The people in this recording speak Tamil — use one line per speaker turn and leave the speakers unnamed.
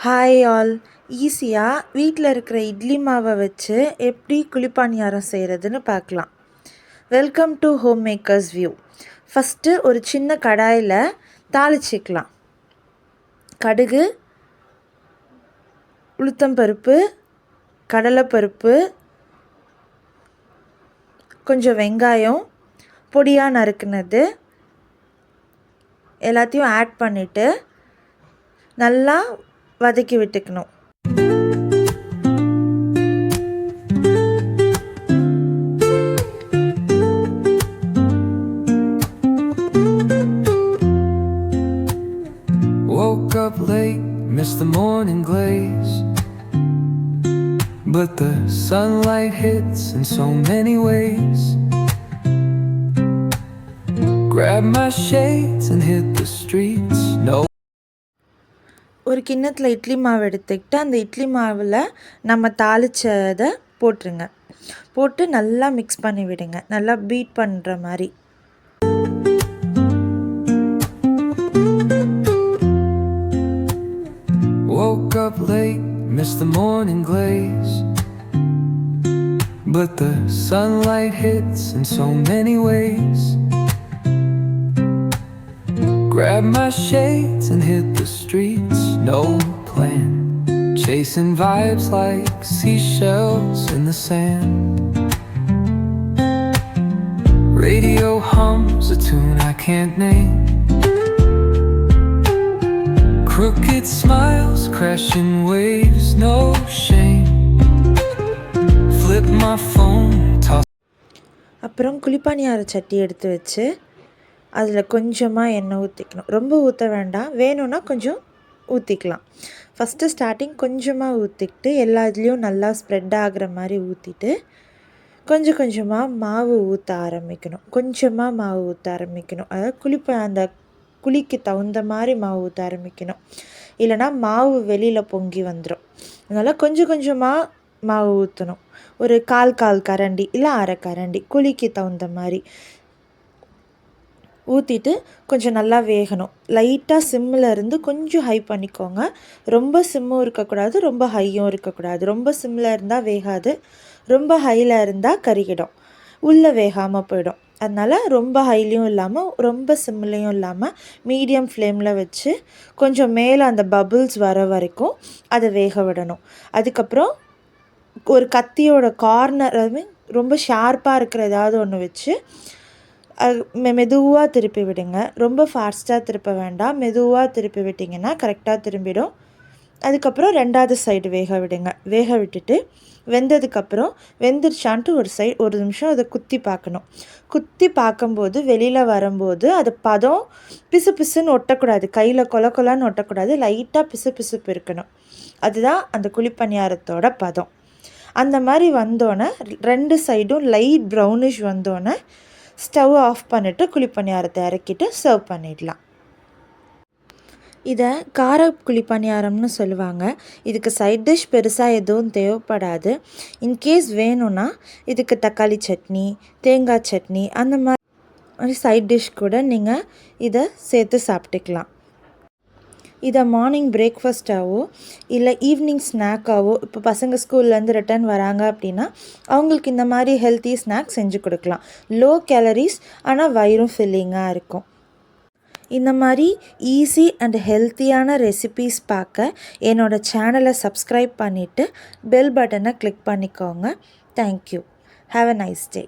Hi all. ஈஸியாக வீட்டில் இருக்கிற இட்லி மாவை வச்சு எப்படி குழிப்பணியாரம் செய்கிறதுன்னு பார்க்கலாம். Welcome to home makers view. First ஒரு சின்ன கடாயில் தாளிச்சிக்கலாம். கடுகு, உளுத்தம்பருப்பு, கடலைப்பருப்பு, கொஞ்சம் வெங்காயம், பொடியாக நறுக்குனது எல்லாத்தையும் ஆட் பண்ணிவிட்டு நல்லா வதக்கி விட்டுக்கணும்.
Woke up late, missed the morning glaze, but the sunlight hits in so many ways. Grab my shades and hit the streets. No.
ஒரு கிண்ணத்தில் இட்லி மாவு எடுத்துக்கிட்டு அந்த இட்லி மாவில் நம்ம தாளித்ததை போட்டுருங்க. போட்டு நல்லா மிக்ஸ் பண்ணி விடுங்க. நல்லா பீட் பண்ணுற மாதிரி.
Woke up late, missed the morning glaze, but the sunlight hits in so many ways. Grab my shades and hit the streets, no plan. Chasing vibes like seashells in the sand. Radio hums a tune I can't name. Crooked smiles, crashing waves, no shame. Flip my phone, toss.
அப்புறம் குழிப்பணியார சட்டி எடுத்து வச்சு அதில் கொஞ்சமாக எண்ணெய் ஊற்றிக்கணும். ரொம்ப ஊற்ற வேண்டாம், வேணும்னா கொஞ்சம் ஊற்றிக்கலாம். ஃபஸ்ட்டு ஸ்டார்டிங் கொஞ்சமாக ஊற்றிக்கிட்டு எல்லா இதுலேயும் நல்லா ஸ்ப்ரெட் ஆகிற மாதிரி ஊற்றிட்டு கொஞ்சம் கொஞ்சமாக மாவு ஊற்ற ஆரம்பிக்கணும். கொஞ்சமாக மாவு ஊற்ற ஆரம்பிக்கணும். அதாவது அந்த குழிக்கு தகுந்த மாதிரி மாவு ஊற்ற ஆரம்பிக்கணும். இல்லைனா மாவு வெளியில் பொங்கி வந்துடும். அதனால் கொஞ்சம் கொஞ்சமாக மாவு ஊற்றணும். ஒரு கால் கரண்டி இல்லை அரை கரண்டி குழிக்கு தகுந்த மாதிரி ஊற்றிட்டு கொஞ்சம் நல்லா வேகணும். லைட்டாக சிம்மில் இருந்து கொஞ்சம் ஹை பண்ணிக்கோங்க. ரொம்ப சிம்மும் இருக்கக்கூடாது, ரொம்ப ஹையும் இருக்கக்கூடாது. ரொம்ப சிம்மில் இருந்தால் வேகாது, ரொம்ப ஹையில் இருந்தால் கருகிடும், உள்ளே வேகாமல் போயிடும். அதனால் ரொம்ப ஹைலையும் இல்லாமல் ரொம்ப சிம்லேயும் இல்லாமல் மீடியம் ஃப்ளேமில் வச்சு கொஞ்சம் மேலே அந்த பபுள்ஸ் வர வரைக்கும் அதை வேக விடணும். அதுக்கப்புறம் ஒரு கத்தியோட கார்னர், ரொம்ப ஷார்ப்பாக இருக்கிற ஏதாவது ஒன்று வச்சு மெதுவாக திருப்பி விடுங்க. ரொம்ப ஃபாஸ்ட்டாக திருப்ப வேண்டாம், மெதுவாக திருப்பி விட்டிங்கன்னா கரெக்டாக திரும்பிடும். அதுக்கப்புறம் ரெண்டாவது சைடு வேக விடுங்க. வேக விட்டுட்டு வெந்ததுக்கப்புறம் வெந்துருச்சான்ட்டு ஒரு நிமிஷம் அதை குத்தி பார்க்கணும். குத்தி பார்க்கும்போது வெளியில் வரும்போது அது பதம் பிசு பிசுன்னு ஒட்டக்கூடாது, கையில் கொலன்னு ஒட்டக்கூடாது, லைட்டாக பிசுப்பு இருக்கணும். அதுதான் அந்த குழிப்பணியாரத்தோட பதம். அந்த மாதிரி வந்தோடனே ரெண்டு சைடும் லைட் ப்ரௌனிஷ் வந்தோடனே ஸ்டவ் ஆஃப் பண்ணிவிட்டு குழிப்பணியாரத்தை இறக்கிட்டு சர்வ் பண்ணிடலாம். இதை கார குழிப்பணியாரம்னு சொல்லுவாங்க. இதுக்கு சைட் டிஷ் பெருசாக எதுவும் தேவைப்படாது. இன்கேஸ் வேணும்னா இதுக்கு தக்காளி சட்னி, தேங்காய் சட்னி அந்த மாதிரி சைட் டிஷ் கூட நீங்கள் இதை சேர்த்து சாப்பிட்டுக்கலாம். இதை மார்னிங் பிரேக்ஃபாஸ்ட்டாகவோ இல்லை ஈவினிங் ஸ்நாக்காகவோ, இப்போ பசங்க ஸ்கூல்லேருந்து ரிட்டர்ன் வராங்க அப்படின்னா அவங்களுக்கு இந்த மாதிரி ஹெல்த்தி ஸ்நாக்ஸ் செஞ்சு கொடுக்கலாம். லோ கேலரிஸ், ஆனால் வயிறும் ஃபில்லிங்காக இருக்கும். இந்த மாதிரி ஈஸி அண்ட் ஹெல்த்தியான ரெசிபீஸ் பார்க்க என்னோடய சேனலை சப்ஸ்கிரைப் பண்ணிவிட்டு பெல் பட்டனை கிளிக் பண்ணிக்கோங்க. Thank you. Have a nice day.